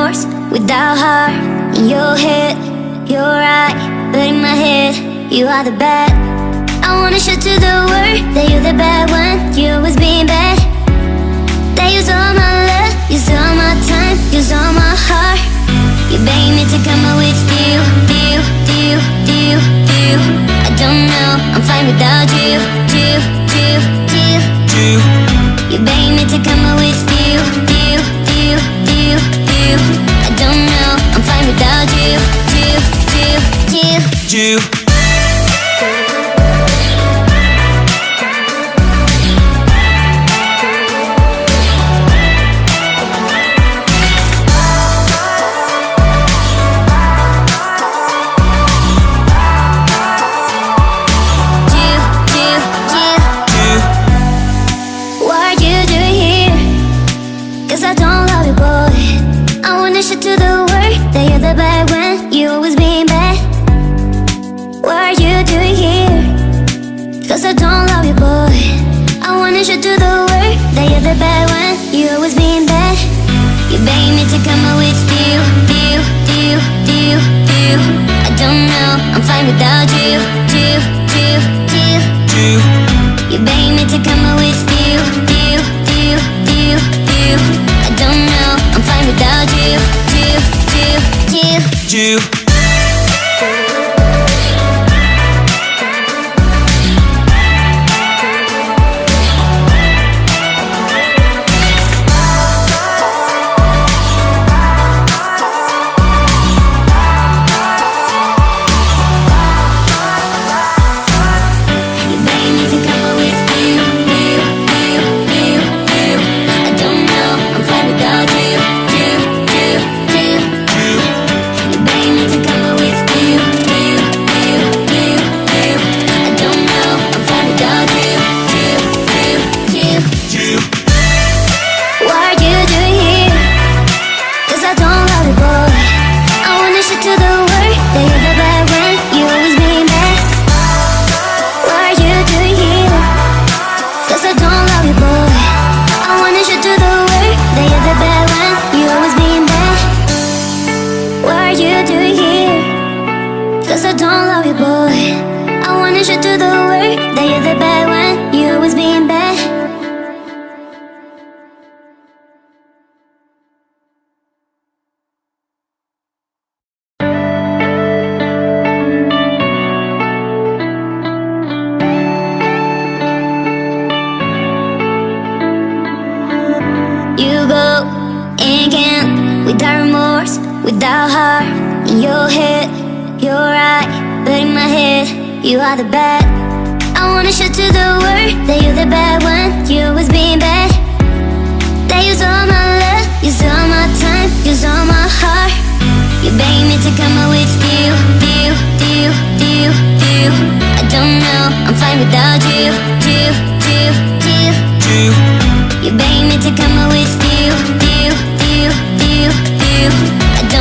remorse, without heart. In your head, you're right, but in my head, you are the bad. I wanna show to the world that you're the bad one. You always being bad. That use all my love, use all my time, use all my heart. You beg me to come out with you. I don't know, I'm fine without you. You beg me to come out with you. I don't know, I'm fine without you. I don't love you, boy. I wanna show to the world that you're the bad one. You always being bad. You beg me to come out with you. I don't know, I'm fine without you. You beg me to come out with you. I don't know, I'm fine without you. I don't love you, boy. I wanna show to the world that you're the bad one. You always being bad. You go again without remorse, without heart. In your head, you're right, but in my head, you are the bad. I wanna show to the world that you're the bad one. You always being bad. That use all my love, use all my time, use all my heart. You beg me to come out with you. I don't know, I'm fine without you. You beg me to come out with you.